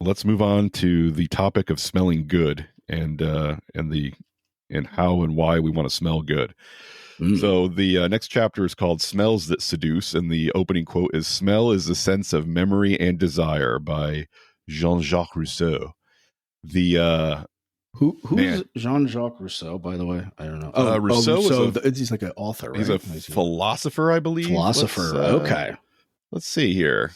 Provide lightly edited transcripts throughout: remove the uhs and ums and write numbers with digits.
let's move on to the topic of smelling good and how and why we want to smell good. So the next chapter is called Smells That Seduce, and the opening quote is, "Smell is the sense of memory and desire," by Jean-Jacques Rousseau. The Who's Jean-Jacques Rousseau, by the way? I don't know. Rousseau he's like an author, right? He's a philosopher, I believe. Philosopher. Okay. Let's see here.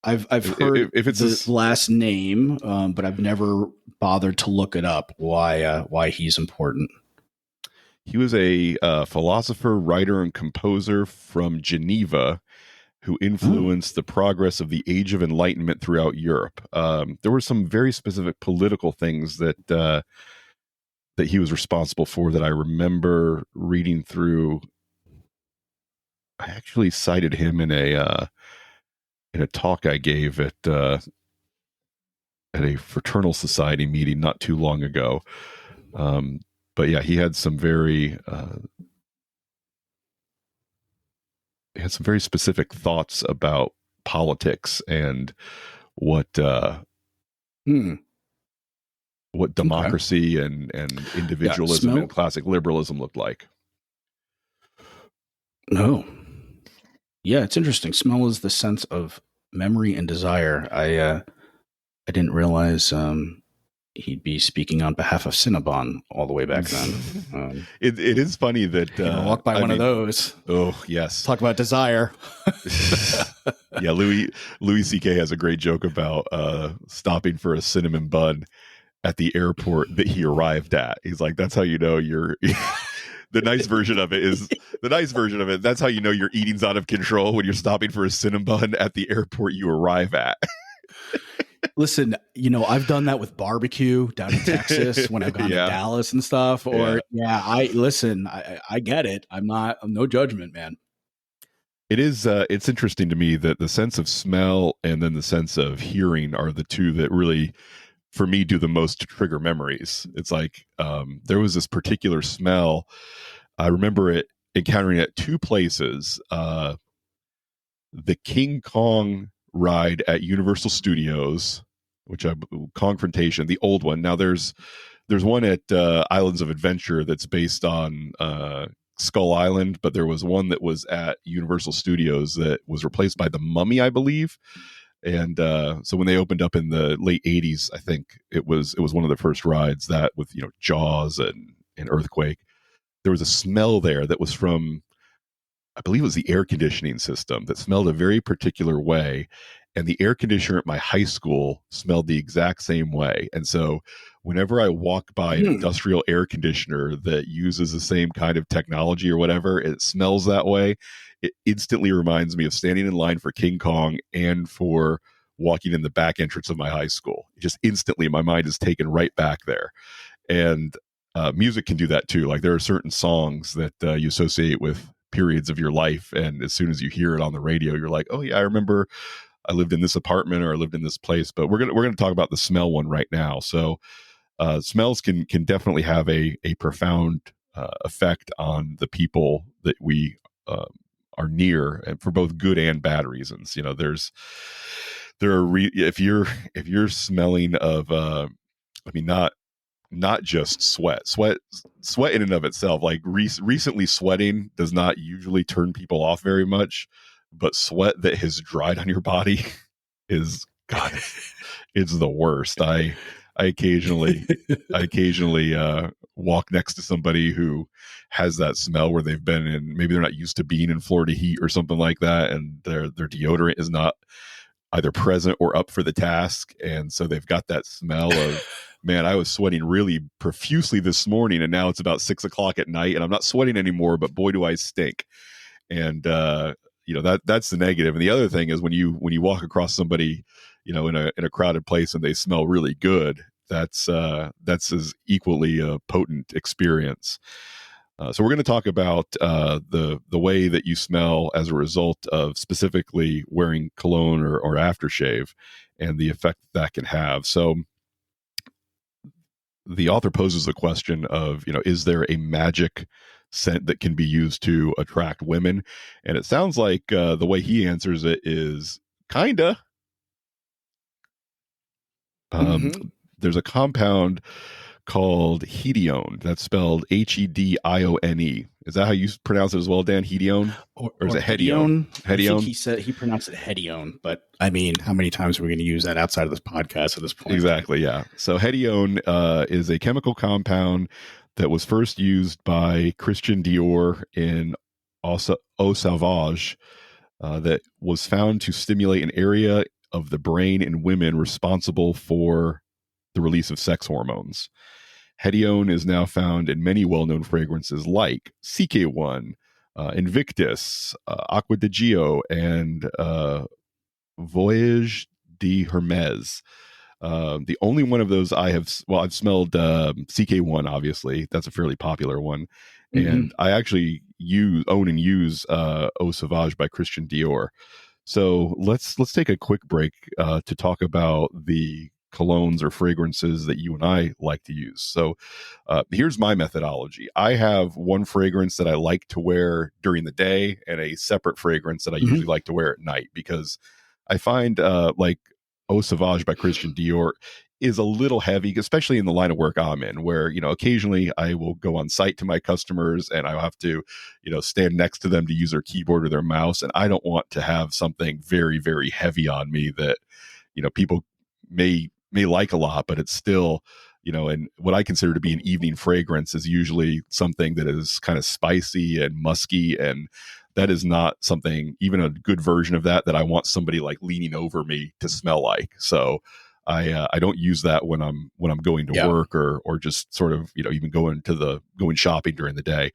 I've heard if it's the last name, but I've never bothered to look it up. Why he's important? He was a philosopher, writer, and composer from Geneva who influenced the progress of the Age of Enlightenment throughout Europe. There were some very specific political things that he was responsible for that I remember reading through. I actually cited him in a talk I gave at a fraternal society meeting not too long ago. But yeah, he had some very specific thoughts about politics and what democracy and individualism and classic liberalism looked like. No. Yeah, it's interesting. Smell is the sense of memory and desire. I didn't realize he'd be speaking on behalf of Cinnabon all the way back then. It is funny that walk by one of those. Oh yes, talk about desire. Yeah, Louis C.K. has a great joke about stopping for a cinnamon bun at the airport that he arrived at. He's like, "That's how you know you're." The nice version of it. That's how you know your eating's out of control, when you're stopping for a cinnamon bun at the airport you arrive at. Listen, I've done that with barbecue down in Texas when I've gone to Dallas and stuff. Or I get it. I'm no judgment, man. It is. It's interesting to me that the sense of smell and then the sense of hearing are the two that really, for me, do the most to trigger memories. It's like there was this particular smell. I remember encountering it at two places. The King Kong ride at Universal Studios, Confrontation, the old one. Now there's one at Islands of Adventure that's based on Skull Island, but there was one that was at Universal Studios that was replaced by the Mummy, I believe. And so when they opened up in the late 80s, I think it was one of the first rides, that with Jaws and Earthquake. There was a smell there that was from, I believe it was the air conditioning system, that smelled a very particular way. And the air conditioner at my high school smelled the exact same way. And so whenever I walk by an industrial air conditioner that uses the same kind of technology or whatever, it smells that way. It instantly reminds me of standing in line for King Kong and for walking in the back entrance of my high school. Just instantly, my mind is taken right back there. And music can do that too. Like, there are certain songs that you associate with periods of your life, and as soon as you hear it on the radio, you're like, oh yeah, I remember I lived in this apartment or I lived in this place. But we're gonna talk about the smell one right now. So smells can definitely have a profound effect on the people that we are near, and for both good and bad reasons. If you're smelling of not just sweat in and of itself, like recently sweating does not usually turn people off very much, but sweat that has dried on your body is, God, it's the worst. I occasionally walk next to somebody who has that smell, where they've been in, maybe they're not used to being in Florida heat or something like that, and their deodorant is not either present or up for the task, and so they've got that smell of, man, I was sweating really profusely this morning, and now it's about 6 o'clock at night, and I'm not sweating anymore, but boy, do I stink. And that's the negative. And the other thing is when you walk across somebody, in a crowded place and they smell really good, that's as equally a potent experience. So we're going to talk about the way that you smell as a result of specifically wearing cologne or aftershave, and the effect that can have. So the author poses a question of, is there a magic scent that can be used to attract women? And it sounds like the way he answers it is kinda. Um, Mm-hmm. there's a compound called hedione. That's spelled Hedione. Is that how you pronounce it as well, Dan? Hedione? Or is Or it hedione? hedione. I think Hedione? he said he pronounced it hedione, but I mean, how many times are we going to use that outside of this podcast at this point, right? Exactly, yeah. So hedione is a chemical compound that was first used by Christian Dior in Eau Sauvage, that was found to stimulate an area of the brain in women responsible for the release of sex hormones. Hedione is now found in many well-known fragrances like CK1, Invictus, Aqua di Gio, and Voyage de Hermes. The only one of those I've smelled CK1, obviously. That's a fairly popular one. And Mm-hmm. I actually own and use Eau Sauvage by Christian Dior. So let's take a quick break to talk about the colognes or fragrances that you and I like to use. So here's my methodology. I have one fragrance that I like to wear during the day and a separate fragrance that I usually Mm-hmm. like to wear at night, because I find like Eau Sauvage by Christian Dior is a little heavy, especially in the line of work I'm in, where, occasionally I will go on site to my customers and I'll have to, stand next to them to use their keyboard or their mouse. And I don't want to have something very, very heavy on me that, people may like a lot, but it's still, and what I consider to be an evening fragrance is usually something that is kind of spicy and musky, and that is not something, even a good version of that I want somebody like leaning over me to smell like. So I don't use that when I'm going to Yeah. work, or just sort of, even going shopping during the day.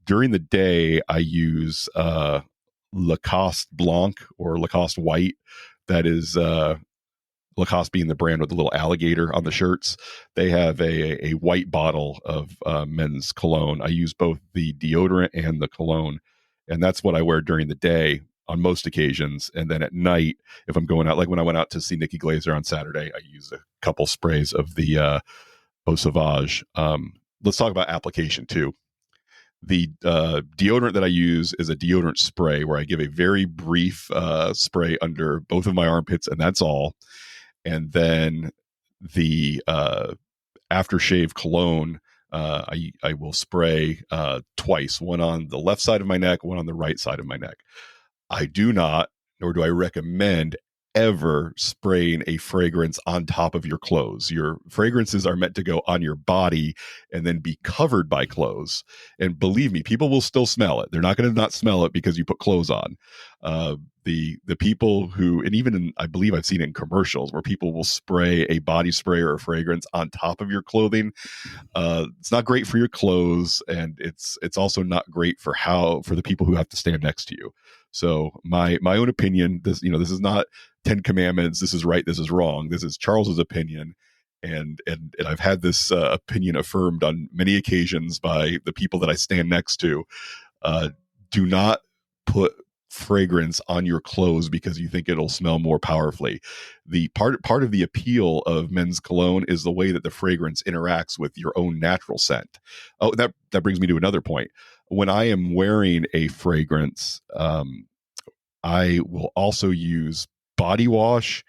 During the day I use Lacoste Blanc or Lacoste White. That is Lacoste being the brand with the little alligator on the shirts. They have a white bottle of men's cologne. I use both the deodorant and the cologne, and that's what I wear during the day on most occasions. And then at night, if I'm going out, like when I went out to see Nikki Glazer on Saturday, I used a couple sprays of the Eau Sauvage. Let's talk about application too. The deodorant that I use is a deodorant spray where I give a very brief spray under both of my armpits, and that's all. And then the aftershave cologne, I will spray twice, one on the left side of my neck, one on the right side of my neck. I do not, nor do I recommend, ever spraying a fragrance on top of your clothes. Your fragrances are meant to go on your body and then be covered by clothes. And believe me, people will still smell it. They're not going to not smell it because you put clothes on. The people who, and even I believe I've seen it in commercials where people will spray a body spray or a fragrance on top of your clothing. It's not great for your clothes, and it's also not great for the people who have to stand next to you. So my own opinion, this is not 10 commandments, this is right, this is wrong. This is Charles's opinion, and I've had this opinion affirmed on many occasions by the people that I stand next to. uh, do not put fragrance on your clothes because you think it'll smell more powerfully. The part of the appeal of men's cologne is the way that the fragrance interacts with your own natural scent. Oh, that brings me to another point. When I am wearing a fragrance, I will also use body wash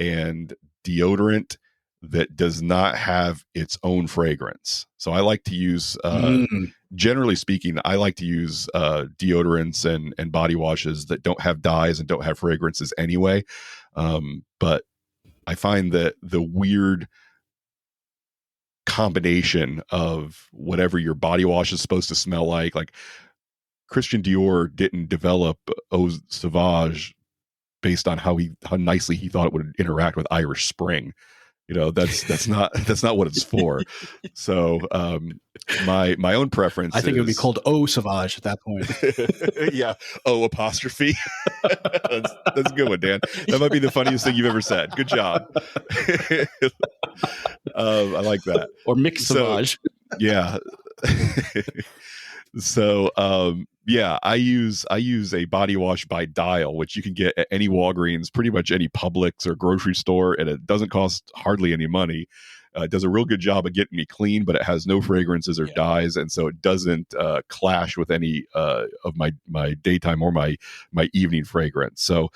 and deodorant that does not have its own fragrance. So I like to use, Mm. generally speaking, I like to use deodorants and body washes that don't have dyes and don't have fragrances anyway. But I find that the weird combination of whatever your body wash is supposed to smell like Christian Dior didn't develop Eau Sauvage based on how nicely he thought it would interact with Irish Spring. That's not that's not what it's for. So my own preference I think it would be is called Eau Sauvage at that point. yeah. Oh, apostrophe. That's a good one, Dan. That might be the funniest thing you've ever said. Good job. I like that. Or Mix So Sauvage. yeah. So yeah, I use a body wash by Dial, which you can get at any Walgreens, pretty much any Publix or grocery store, and it doesn't cost hardly any money. It does a real good job of getting me clean, but it has no fragrances or Yeah. dyes, and so it doesn't clash with any of my daytime or my evening fragrance. So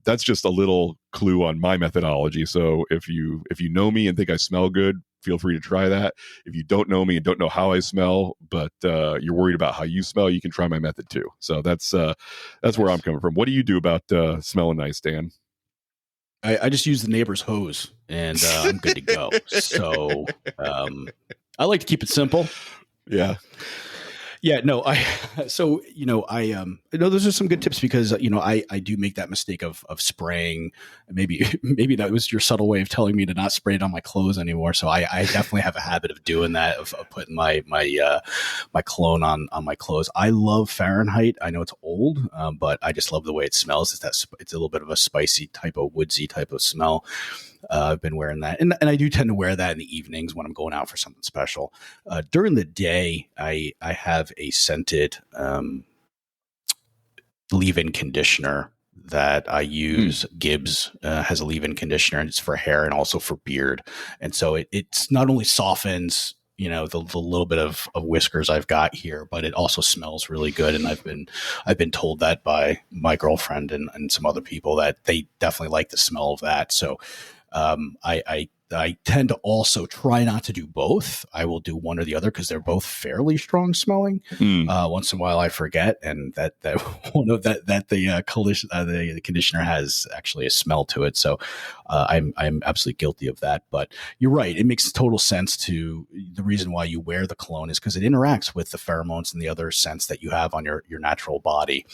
That's just a little clue on my methodology. So if you know me and think I smell good, feel free to try that. If you don't know me and don't know how I smell, but you're worried about how you smell, you can try my method too. So that's where I'm Nice. coming from. What do you do about smelling nice, Dan? I just use the neighbor's hose and I'm good to go. So I like to keep it simple. Yeah. Yeah, no, I so no, those are some good tips because I do make that mistake of spraying. Maybe maybe that was your subtle way of telling me to not spray it on my clothes anymore. So I definitely have a habit of doing that of putting my cologne on my clothes. I love Fahrenheit. I know it's old, but I just love the way it smells. It's a little bit of a spicy type of woodsy type of smell. I've been wearing that, and I do tend to wear that in the evenings when I'm going out for something special. During the day, I have a scented leave-in conditioner that I use. Gibbs has a leave-in conditioner, and it's for hair and also for beard. And so it's not only softens the little bit of whiskers I've got here, but it also smells really good. And I've been told that by my girlfriend and some other people that they definitely like the smell of that. So I tend to also try not to do both. I will do one or the other because they're both fairly strong smelling. Mm. Once in a while, I forget, and that one of that the conditioner has actually a smell to it. So I'm absolutely guilty of that. But you're right; it makes total sense. To the reason why you wear the cologne is because it interacts with the pheromones and the other scents that you have on your natural body.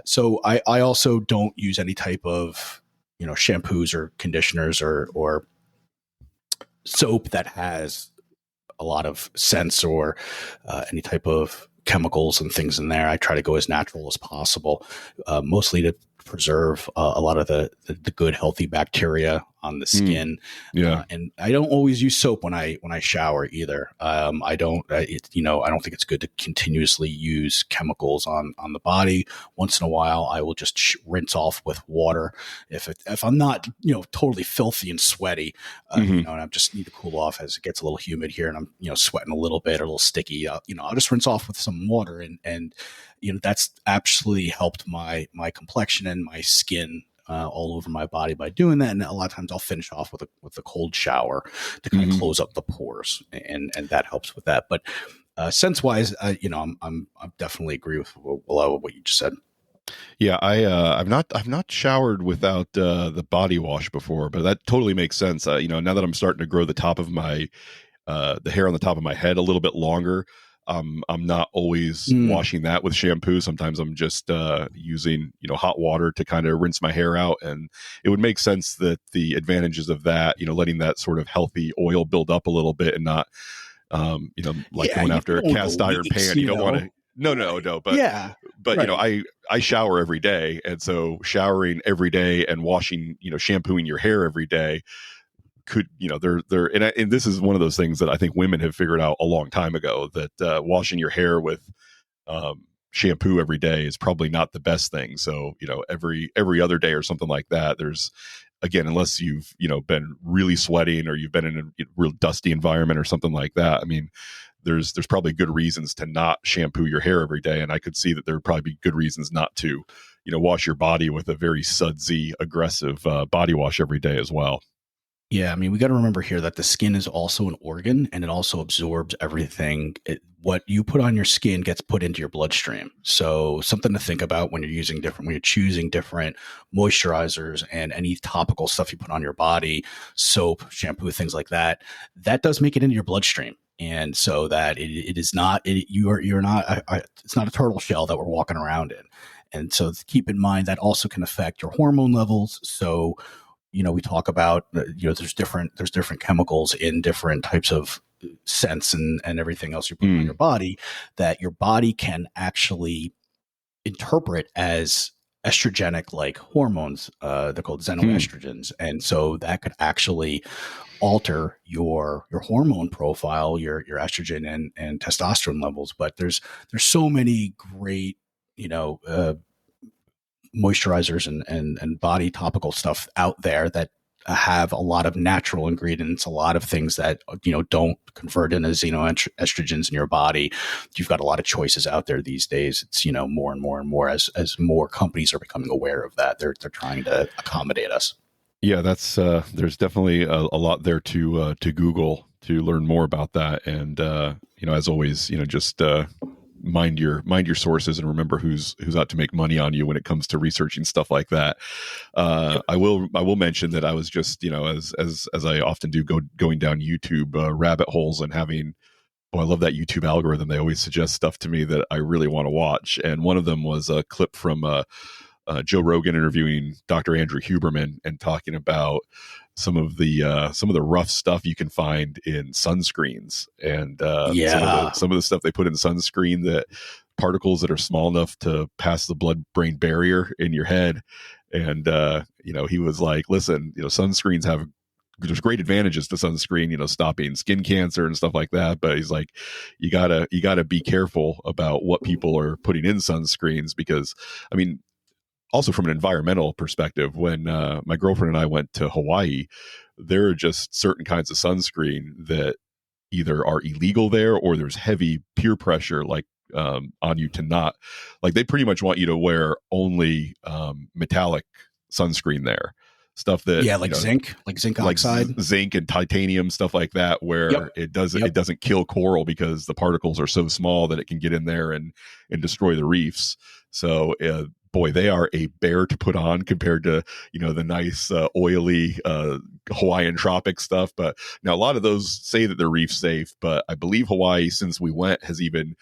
So I also don't use any type of shampoos or conditioners or soap that has a lot of scents or any type of chemicals and things in there. I try to go as natural as possible, mostly to preserve a lot of the good healthy bacteria on the skin. Yeah. And I don't always use soap when I shower either. I don't I don't think it's good to continuously use chemicals on the body. Once in a while I will just rinse off with water if I'm not totally filthy and sweaty, Mm-hmm. and I just need to cool off as it gets a little humid here and I'm sweating a little bit or a little sticky. I'll just rinse off with some water and that's absolutely helped my complexion and my skin all over my body by doing that. And a lot of times I'll finish off with a cold shower to kind of Mm-hmm. close up the pores, and that helps with that. But sense wise, I'm definitely agree with a lot of what you just said. Yeah, I've not showered without the body wash before, but that totally makes sense. Now that I'm starting to grow the top of my the hair on the top of my head a little bit longer, I'm not always Mm. washing that with shampoo. Sometimes I'm just using hot water to kind of rinse my hair out, and it would make sense that the advantages of that, letting that sort of healthy oil build up a little bit and not like Yeah, going you after a don't go cast iron weeks, pan. You don't want to. No, no, Right. no. Yeah. But Right. I shower every day, and so showering every day and washing, shampooing your hair every day could, they're and this is one of those things that I think women have figured out a long time ago, that washing your hair with shampoo every day is probably not the best thing. So every other day or something like that. There's, again, unless you've been really sweating or you've been in a real dusty environment or something like that. I mean, there's probably good reasons to not shampoo your hair every day, and I could see that there would probably be good reasons not to wash your body with a very sudsy aggressive body wash every day as well. Yeah, I mean, we got to remember here that the skin is also an organ and it also absorbs everything. What you put on your skin gets put into your bloodstream. So, something to think about when you're choosing different moisturizers and any topical stuff you put on your body, soap, shampoo, things like that, that does make it into your bloodstream. And so that it is not, you're not, it's not a turtle shell that we're walking around in. And so keep in mind that also can affect your hormone levels. So, we talk about there's different chemicals in different types of scents and everything else you put on your Mm. body that your body can actually interpret as estrogenic like hormones. They're called Hmm. xenoestrogens, and so that could actually alter your hormone profile, your estrogen and testosterone levels. But there's so many great you know uh, moisturizers and body topical stuff out there that have a lot of natural ingredients, a lot of things that don't convert into xenoestrogens in your body. You've got a lot of choices out there these days. It's more and more and more as more companies are becoming aware of that. They're trying to accommodate us. Yeah, that's there's definitely a lot there to Google to learn more about that. And as always, just mind your sources and remember who's out to make money on you when it comes to researching stuff like that. Yep. I will mention that I was just as I often do going down YouTube rabbit holes and having. Oh, I love that YouTube algorithm. They always suggest stuff to me that I really want to watch. And one of them was a clip from Joe Rogan interviewing Dr. Andrew Huberman and talking about some of the rough stuff you can find in sunscreens and Yeah. some of the stuff they put in sunscreen, that particles that are small enough to pass the blood brain barrier in your head. And he was like, listen, sunscreens have there's great advantages to sunscreen, stopping skin cancer and stuff like that. But he's like, you gotta be careful about what people are putting in sunscreens, because I mean, also from an environmental perspective, when my girlfriend and I went to Hawaii, there are just certain kinds of sunscreen that either are illegal there, or there's heavy peer pressure on you to not, like, they pretty much want you to wear only metallic sunscreen there, stuff that Yeah, like zinc like oxide. zinc and titanium, stuff like that, where Yep. it doesn't kill coral because the particles are so small that it can get in there and destroy the reefs. So boy, they are a bear to put on compared to the nice oily Hawaiian tropic stuff. But now a lot of those say that they're reef safe, but I believe Hawaii, since we went, has even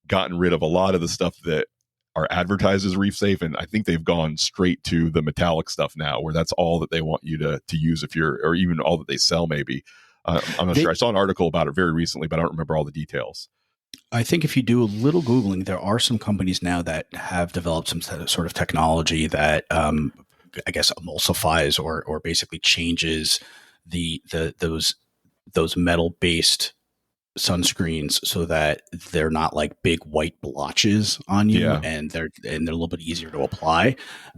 gotten rid of a lot of the stuff that are advertised as reef safe, and I think they've gone straight to the metallic stuff now, where that's all that they want you to use, if you're, or even all that they sell maybe. I'm not They sure. I saw an article about it very recently, but I don't remember all the details. I think if you do a little Googling, there are some companies now that have developed some sort of technology that, I guess, emulsifies or basically changes those metal based sunscreens so that they're not like big white blotches on you, Yeah, and they're a little bit easier to apply.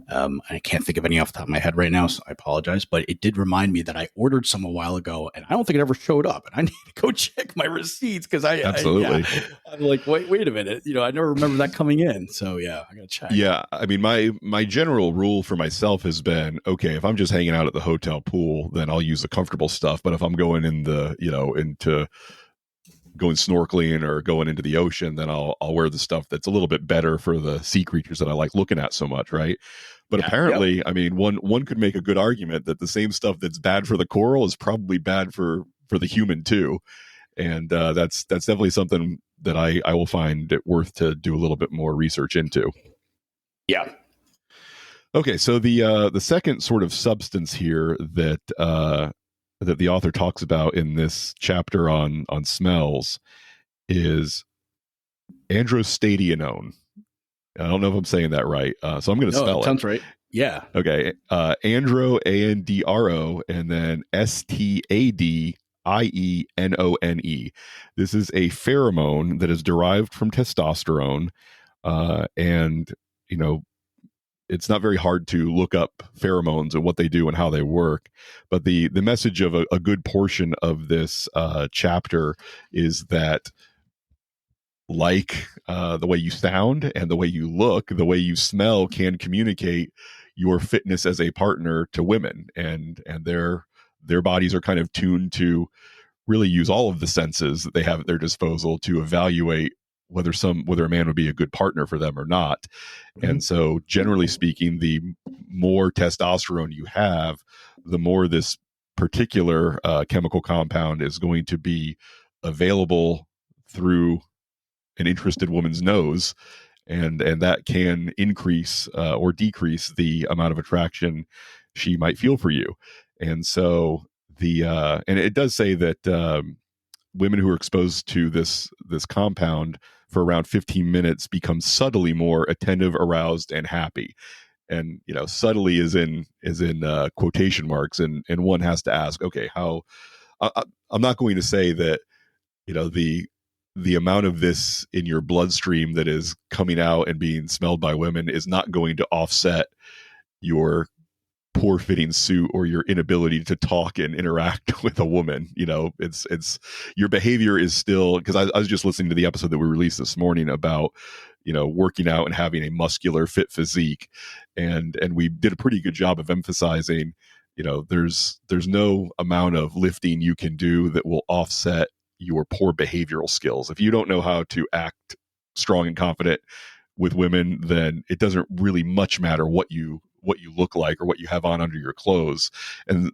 I can't think of any off the top of my head right now, so I apologize. But it did remind me that I ordered some a while ago, and I don't think it ever showed up. And I need to go check my receipts because yeah, absolutely. I'm like, wait a minute, I never remember that coming in. So yeah, I gotta check. Yeah, I mean, my general rule for myself has been, okay, if I'm just hanging out at the hotel pool, then I'll use the comfortable stuff. But if I'm going in the into going snorkeling or going into the ocean, then I'll wear the stuff that's a little bit better for the sea creatures that I like looking at so much, right? But Yeah. Yep. apparently, I mean, one could make a good argument that the same stuff that's bad for the coral is probably bad for the human too, and that's definitely something that I will find it worth to do a little bit more research into. Yeah. Okay, so the second sort of substance here that the author talks about in this chapter on smells is androstationone. I don't know if I'm saying that right, so I'm going to No, it spell it. sounds right. Yeah. Okay, andro, andro, and then stadienone. This is a pheromone that is derived from testosterone, and you know it's not very hard to look up pheromones and what they do and how they work. But the message of a good portion of this chapter is that, like the way you sound and the way you look, the way you smell can communicate your fitness as a partner to women, and their bodies are kind of tuned to really use all of the senses that they have at their disposal to evaluate whether a man would be a good partner for them or not. And Mhm. so, generally speaking, the more testosterone you have, the more this particular chemical compound is going to be available through an interested woman's nose, and that can increase or decrease the amount of attraction she might feel for you. And so and it does say that women who are exposed to this compound for around 15 minutes become subtly more attentive, aroused, and happy. And subtly is in quotation marks, and one has to ask, okay, how? I'm not going to say that the amount of this in your bloodstream that is coming out and being smelled by women is not going to offset your poor fitting suit or your inability to talk and interact with a woman. It's your behavior is still, because I was just listening to the episode that we released this morning about working out and having a muscular fit physique, and we did a pretty good job of emphasizing there's no amount of lifting you can do that will offset your poor behavioral skills. If you don't know how to act strong and confident with women, then it doesn't really much matter what you look like or what you have on under your clothes. And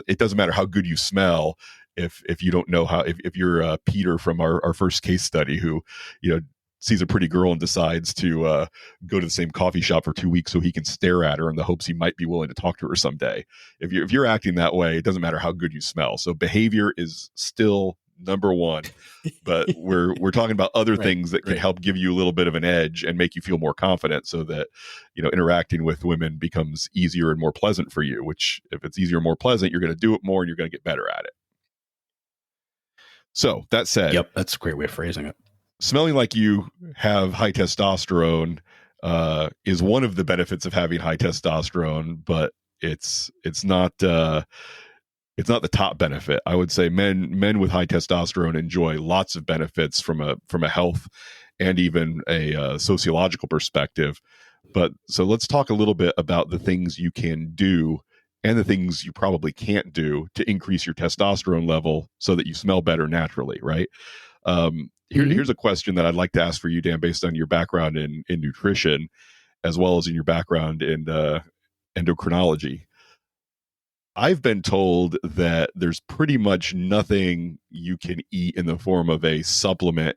it doesn't matter how good you smell if you don't know how, if you're Peter from our first case study, who sees a pretty girl and decides to go to the same coffee shop for 2 weeks so he can stare at her in the hopes he might be willing to talk to her someday. If you're acting that way, it doesn't matter how good you smell. So behavior is still number one, but we're talking about other Right, things that can right. help give you a little bit of an edge and make you feel more confident, so that interacting with women becomes easier and more pleasant for you. Which, if it's easier and more pleasant, you're going to do it more and you're going to get better at it. So that said, Yep, that's a great way of phrasing it. Smelling like you have high testosterone is one of the benefits of having high testosterone, but it's not the top benefit. I would say men with high testosterone enjoy lots of benefits from a health and even a sociological perspective. But so let's talk a little bit about the things you can do and the things you probably can't do to increase your testosterone level so that you smell better naturally, right? Here's a question that I'd like to ask for you, Dan, based on your background in nutrition, as well as in your background in endocrinology. I've been told that there's pretty much nothing you can eat in the form of a supplement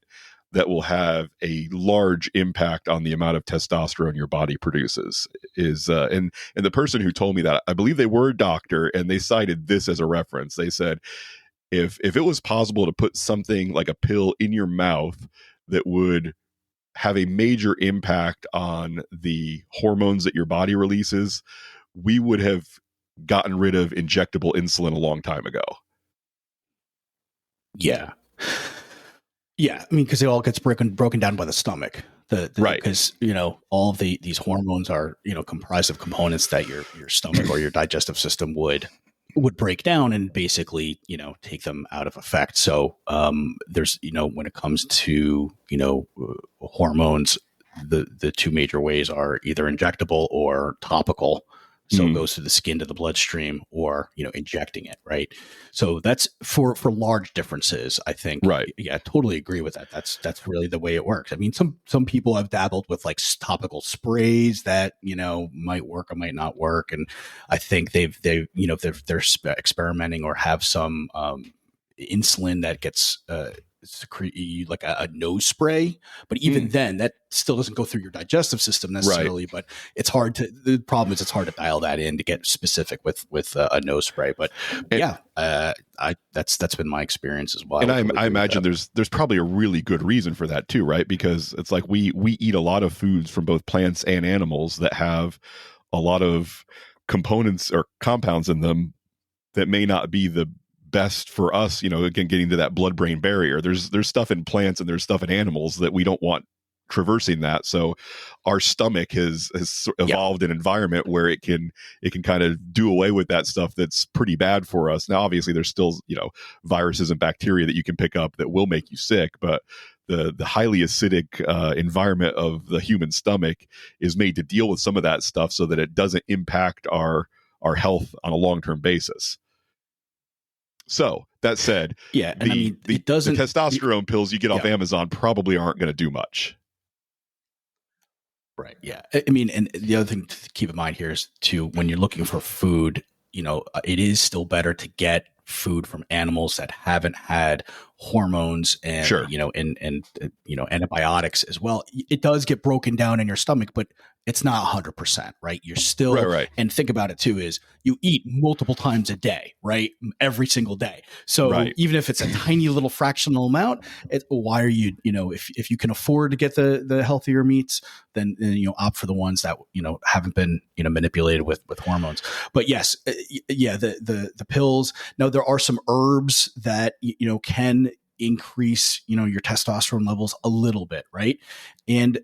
that will have a large impact on the amount of testosterone your body produces. And the person who told me that, I believe they were a doctor, and they cited this as a reference. They said, if it was possible to put something like a pill in your mouth that would have a major impact on the hormones that your body releases, we would have gotten rid of injectable insulin a long time ago. Yeah. Yeah. I mean, because it all gets broken down by the stomach. Right. Because, all of these hormones are, comprised of components that your stomach or your digestive system would break down and basically, take them out of effect. So there's, when it comes to, hormones, the two major ways are either injectable or topical. So it goes through the skin to the bloodstream, or, injecting it. Right. So that's for large differences, I think. Right. Yeah, I totally agree with that. That's really the way it works. I mean, some people have dabbled with like topical sprays that, might work or might not work. And I think they're experimenting or have some insulin that gets secrete like a nose spray, but even then that still doesn't go through your digestive system necessarily. Right. But the problem is it's hard to dial that in to get specific with a nose spray. But that's been my experience as well. And I imagine there's probably a really good reason for that too, right? Because it's like we eat a lot of foods from both plants and animals that have a lot of components or compounds in them that may not be the best for us, again, getting to that blood-brain barrier. There's stuff in plants and there's stuff in animals that we don't want traversing that. So our stomach has evolved an environment where it can kind of do away with that stuff that's pretty bad for us. Now, obviously, there's still, viruses and bacteria that you can pick up that will make you sick, but the highly acidic environment of the human stomach is made to deal with some of that stuff so that it doesn't impact our health on a long-term basis. So that said, yeah, and the testosterone pills you get off Amazon probably aren't going to do much. Right. Yeah. I mean, and the other thing to keep in mind here is when you're looking for food, it is still better to get food from animals that haven't had hormones and, sure. and antibiotics as well. It does get broken down in your stomach, but it's not 100%, right? You're still, right. And think about it too, is you eat multiple times a day, right? Every single day. So even if it's a tiny little fractional amount, why are you, if you can afford to get the healthier meats, then opt for the ones that, haven't been, manipulated with hormones. But yes, the pills. Now there are some herbs that, can increase, your testosterone levels a little bit, right? And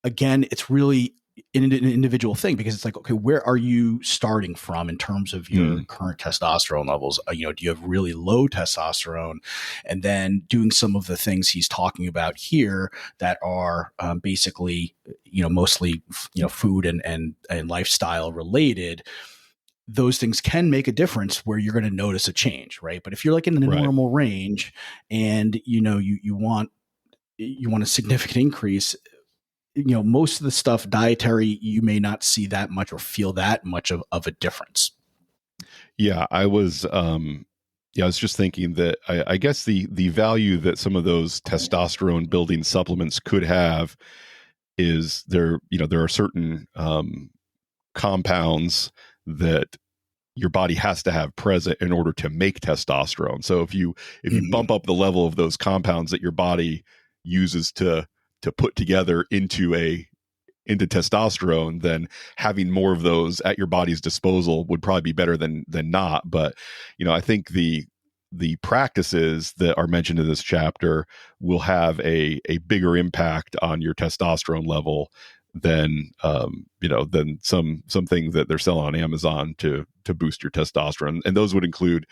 again, it's really an individual thing, because it's like, okay, where are you starting from in terms of your Mm, current testosterone levels? Do you have really low testosterone? And then doing some of the things he's talking about here that are basically, mostly, food and lifestyle related. Those things can make a difference where you're going to notice a change, right? But if you're like in the right. normal range and you want a significant increase, most of the stuff dietary, you may not see that much or feel that much of a difference. Yeah, I was just thinking that I guess the value that some of those testosterone building supplements could have is there are certain compounds that your body has to have present in order to make testosterone. So if you bump Mm-hmm. up the level of those compounds that your body uses to put together into testosterone, then having more of those at your body's disposal would probably be better than not. But I think the practices that are mentioned in this chapter will have a bigger impact on your testosterone level than some things that they're selling on Amazon to boost your testosterone. And those would include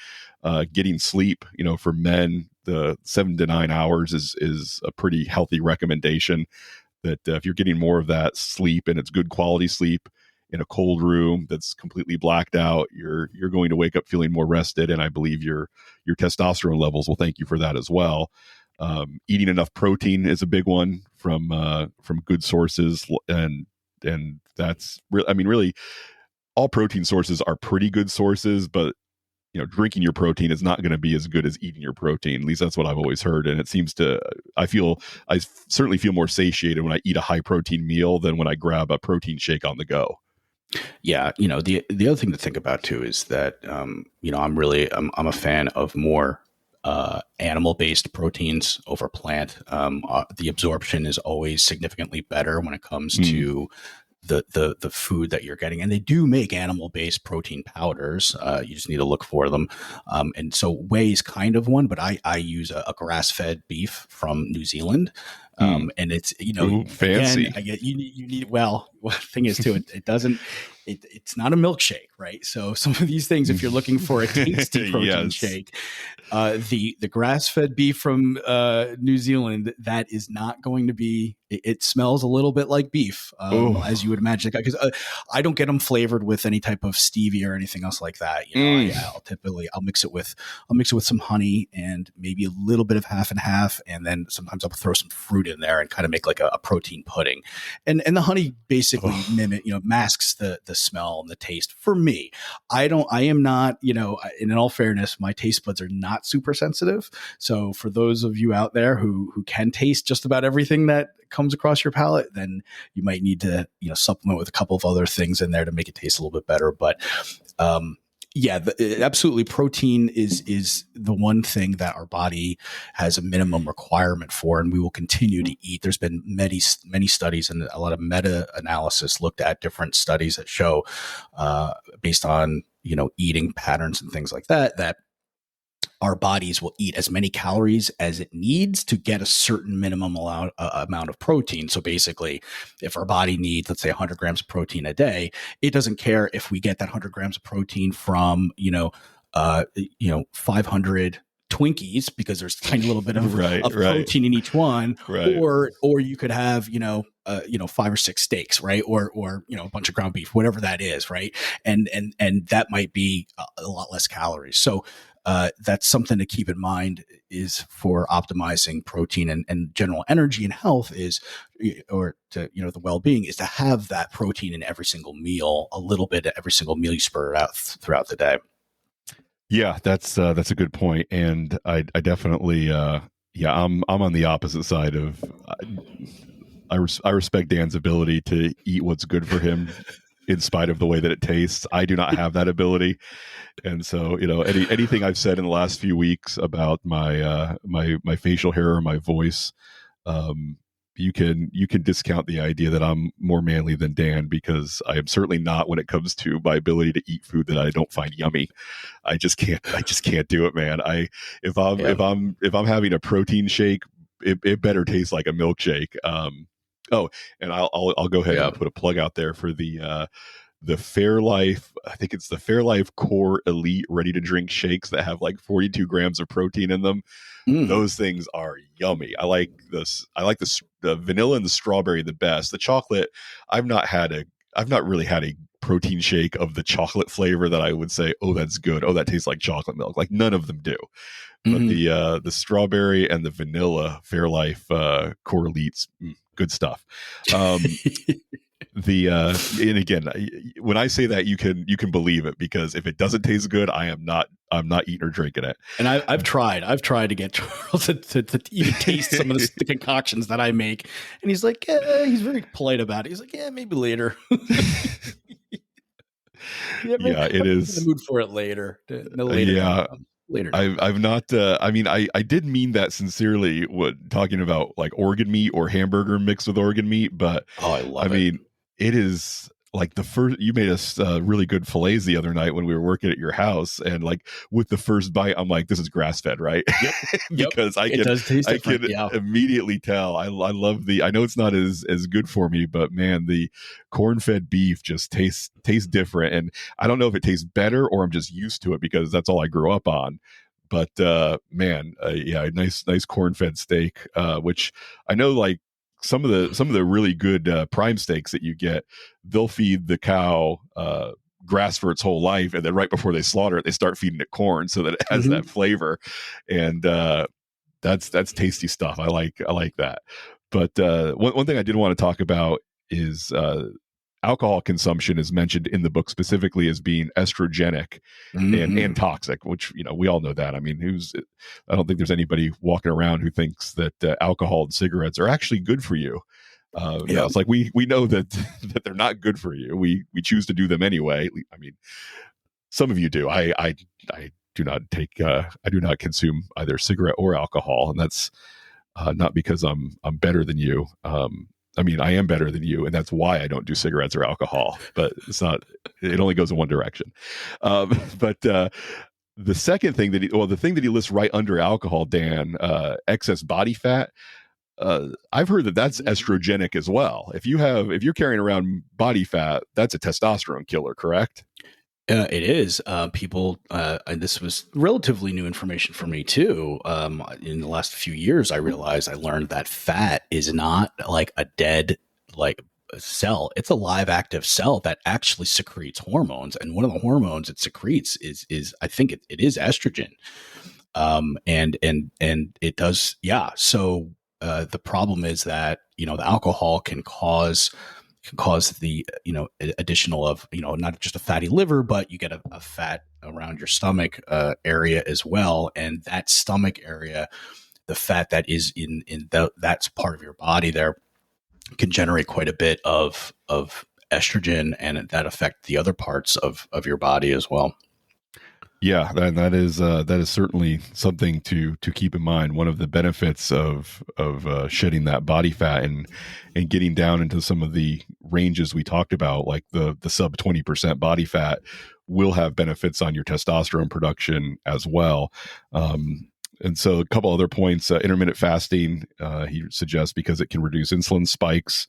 getting sleep. For men, the 7 to 9 hours is a pretty healthy recommendation. That if you're getting more of that sleep, and it's good quality sleep in a cold room that's completely blacked out, you're going to wake up feeling more rested, and I believe your testosterone levels will thank you for that as well. Eating enough protein is a big one from good sources, and that's really, I mean, really, all protein sources are pretty good sources, but drinking your protein is not going to be as good as eating your protein. At least that's what I've always heard. And it seems to, I certainly feel more satiated when I eat a high protein meal than when I grab a protein shake on the go. Yeah, the other thing to think about too is that I'm a fan of more animal based proteins over plant. The absorption is always significantly better when it comes Mm, to the food that you're getting, and they do make animal based protein powders. You just need to look for them. And so whey is kind of one, but I use a grass fed beef from New Zealand. mm. And it's, Ooh, again, fancy. I get you need, well, the thing is too, it doesn't, it's not a milkshake, right? So some of these things, if you're looking for a tasty protein Yes. shake, the grass fed beef from New Zealand, that is not going to be. It smells a little bit like beef, as you Oh. would imagine, because I don't get them flavored with any type of stevia or anything else like that. Mm. I'll mix it with some honey and maybe a little bit of half and half, and then sometimes I'll throw some fruit in there and kind of make like a protein pudding. And the honey basically Oh. masks the smell and the taste for me. I am not, in all fairness, my taste buds are not super sensitive. So for those of you out there who can taste just about everything that comes across your palate, then you might need to, supplement with a couple of other things in there to make it taste a little bit better. But, yeah, absolutely. Protein is the one thing that our body has a minimum requirement for, and we will continue to eat. There's been many studies and a lot of meta analysis looked at different studies that show, based on eating patterns and things like that our bodies will eat as many calories as it needs to get a certain minimum amount of protein. So basically, if our body needs, let's say, 100 grams of protein a day, it doesn't care if we get that 100 grams of protein from 500 Twinkies, because there's a tiny little bit Right, of right, protein in each one, right. or you could have 5 or 6 steaks, right, or a bunch of ground beef, whatever that is, right, and that might be a lot less calories. So that's something to keep in mind, is for optimizing protein and general energy and health, is, or to, the well-being, is to have that protein in every single meal, a little bit at every single meal you spur it out throughout the day. Yeah, that's a good point, and I definitely yeah, I'm on the opposite side of I respect Dan's ability to eat what's good for him in spite of the way that it tastes. I do not have that ability, and so anything I've said in the last few weeks about my facial hair or my voice, um, you can discount the idea that I'm more manly than Dan, because I am certainly not when it comes to my ability to eat food that I don't find yummy. I just can't do it, man. I if I'm Yeah. if I'm if I'm having a protein shake, it better taste like a milkshake. Oh, and I'll go ahead Yeah. and put a plug out there for the Fairlife. I think it's the Fairlife Core Elite ready to drink shakes that have like 42 grams of protein in them. Mm. Those things are yummy. I like this. I like the vanilla and the strawberry the best. The chocolate, I've not had a. I've not really had a protein shake of the chocolate flavor that I would say, oh, that's good. Oh, that tastes like chocolate milk. Like none of them do. But Hmm. the strawberry and the vanilla Fairlife Core Elites, good stuff. Um, the and again, when I say that, you can believe it, because if it doesn't taste good, I'm not eating or drinking it. And I've tried to get Charles to even taste some of the concoctions that I make, and he's like, he's very polite about it. He's like, yeah, maybe later. Yeah, maybe Yeah, it I'm in the is. mood for it later. No, later now. Yeah, Later now. I've not. I mean, I did mean that sincerely. What talking about like organ meat or hamburger mixed with organ meat, but Oh, I I love it. mean, it is like the first. You made us really good fillets the other night when we were working at your house, and like with the first bite, I'm like, this is grass fed, right? Yep. Yep. Because It does taste I different. can Yeah. immediately tell. I love the. I know it's not as good for me, but man, the corn fed beef just tastes different, and I don't know if it tastes better or I'm just used to it because that's all I grew up on. But man, yeah, nice corn fed steak, which I know like some of the really good prime steaks that you get, they'll feed the cow grass for its whole life, and then right before they slaughter it, they start feeding it corn so that it has Hmm. that flavor, and that's tasty stuff. I like that. But one thing I did want to talk about is alcohol consumption is mentioned in the book specifically as being estrogenic and Hmm. toxic, which we all know that. I mean, I don't think there's anybody walking around who thinks that alcohol and cigarettes are actually good for you. No, Yeah. it's like we know that that they're not good for you. We choose to do them anyway. I mean, some of you do. I do not take. I do not consume either cigarette or alcohol, and that's not because I'm better than you. I mean, I am better than you, and that's why I don't do cigarettes or alcohol. But it's not. It only goes in one direction. But the second thing the thing that he lists right under alcohol, Dan, excess body fat. I've heard that that's estrogenic as well. If you're carrying around body fat, that's a testosterone killer, correct? It is. People, and this was relatively new information for me too. In the last few years, I learned that fat is not like a dead like cell. It's a live active cell that actually secretes hormones, and one of the hormones it secretes is I think it is estrogen. And it does, yeah. So the problem is that the alcohol can cause the additional of not just a fatty liver, but you get a fat around your stomach area as well, and that stomach area, the fat that is that's part of your body there can generate quite a bit of estrogen, and that affect the other parts of your body as well. Yeah, that is certainly something to keep in mind. One of the benefits of shedding that body fat and getting down into some of the ranges we talked about, like the sub 20% body fat, will have benefits on your testosterone production as well. And so, a couple other points: intermittent fasting, he suggests, because it can reduce insulin spikes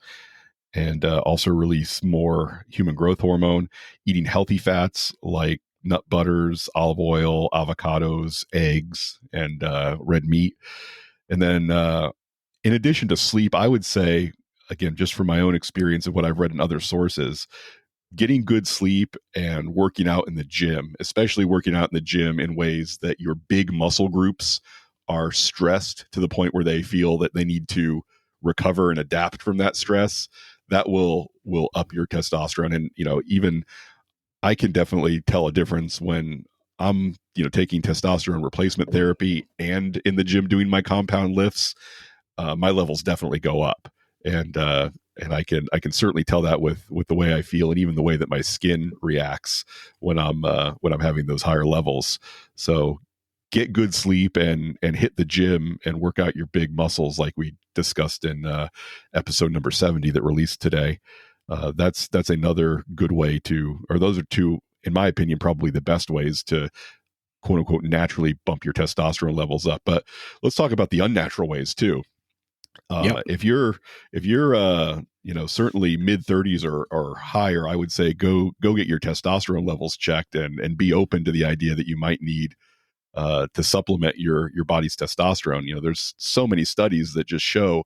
and also release more human growth hormone. Eating healthy fats like nut butters, olive oil, avocados, eggs, and red meat. And then, in addition to sleep, I would say, again, just from my own experience of what I've read in other sources, getting good sleep and working out in the gym, especially working out in the gym in ways that your big muscle groups are stressed to the point where they feel that they need to recover and adapt from that stress, that will up your testosterone. And even I can definitely tell a difference when I'm taking testosterone replacement therapy and in the gym doing my compound lifts. My levels definitely go up, and I can certainly tell that with the way I feel and even the way that my skin reacts when I'm having those higher levels. So get good sleep and hit the gym and work out your big muscles like we discussed in episode number 70 that released today. That's another good way to, or those are two, in my opinion, probably the best ways to quote unquote naturally bump your testosterone levels up. But let's talk about the unnatural ways too. Yep. If you're certainly mid 30s or higher, I would say go get your testosterone levels checked and be open to the idea that you might need to supplement your body's testosterone. There's so many studies that just show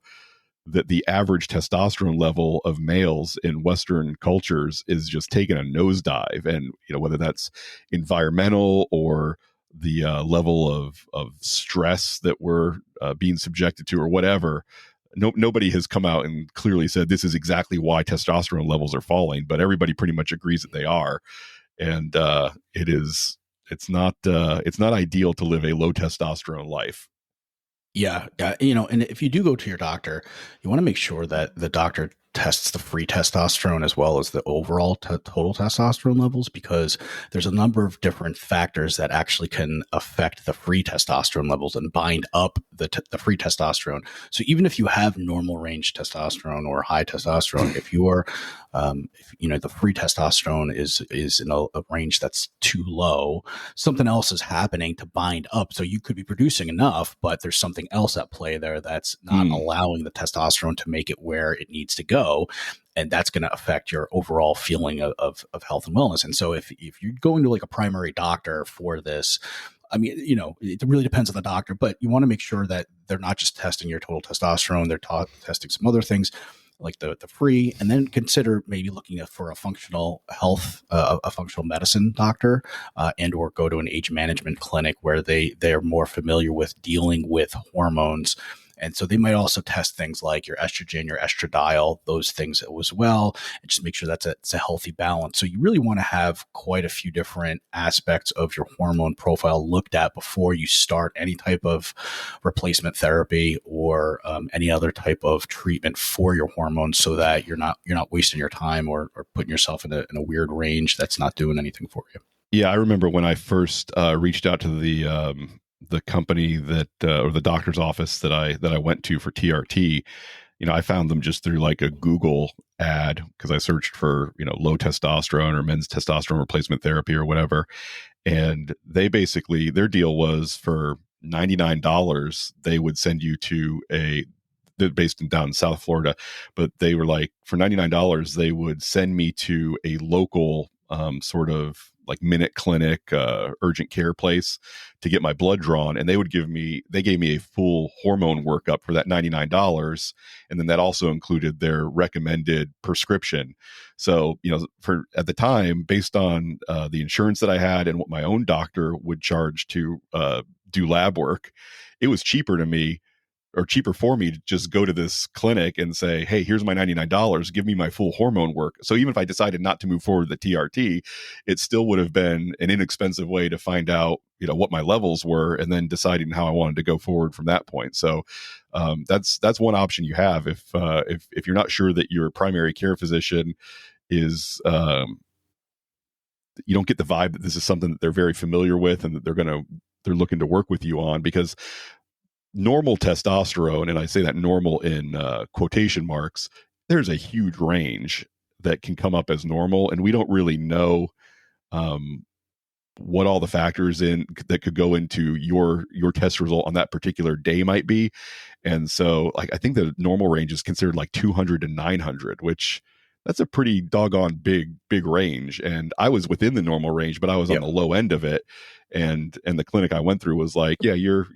that the average testosterone level of males in Western cultures is just taking a nosedive, and whether that's environmental or the level of stress that we're being subjected to or whatever. Nobody has come out and clearly said this is exactly why testosterone levels are falling, but everybody pretty much agrees that they are, and it's not ideal to live a low testosterone life. Yeah, yeah, and if you do go to your doctor, you want to make sure that the doctor tests the free testosterone as well as the overall total testosterone levels, because there's a number of different factors that actually can affect the free testosterone levels and bind up the free testosterone. So even if you have normal range testosterone or high testosterone, if you are if the free testosterone is in a range that's too low, something else is happening to bind up. So you could be producing enough, but there's something else at play there that's not allowing the testosterone to make it where it needs to go. And that's going to affect your overall feeling of health and wellness. And so if you're going to like a primary doctor for this, I mean, it really depends on the doctor, but you want to make sure that they're not just testing your total testosterone, they're testing some other things like the free, and then consider maybe looking for a functional health, a functional medicine doctor, and or go to an age management clinic where they're more familiar with dealing with hormones. And so they might also test things like your estrogen, your estradiol, those things as well, and just make sure it's a healthy balance. So you really want to have quite a few different aspects of your hormone profile looked at before you start any type of replacement therapy or any other type of treatment for your hormones, so that you're not wasting your time or putting yourself in a weird range that's not doing anything for you. Yeah, I remember when I first reached out to the company that or the doctor's office that I went to for TRT. I found them just through like a Google ad because I searched for low testosterone or men's testosterone replacement therapy or whatever, and they basically their deal was for $99 they would send you to they're based down in South Florida, but they were like for $99 they would send me to a local sort of like minute clinic, urgent care place to get my blood drawn, and they gave me a full hormone workup for that $99, and then that also included their recommended prescription. So for at the time, based on the insurance that I had and what my own doctor would charge to do lab work, it was cheaper to me or cheaper for me to just go to this clinic and say, hey, here's my $99, give me my full hormone work. So even if I decided not to move forward with the TRT, it still would have been an inexpensive way to find out, what my levels were, and then deciding how I wanted to go forward from that point. So that's one option you have if you're not sure that your primary care physician is you don't get the vibe that this is something that they're very familiar with and that they're looking to work with you on, because normal testosterone, and I say that normal in quotation marks, there's a huge range that can come up as normal, and we don't really know um, what all the factors in that could go into your test result on that particular day might be. And so like I think the normal range is considered like 200 to 900, which that's a pretty doggone big range, and I was within the normal range, but I was on Yep. the low end of it. And the clinic I went through was like, yeah, you're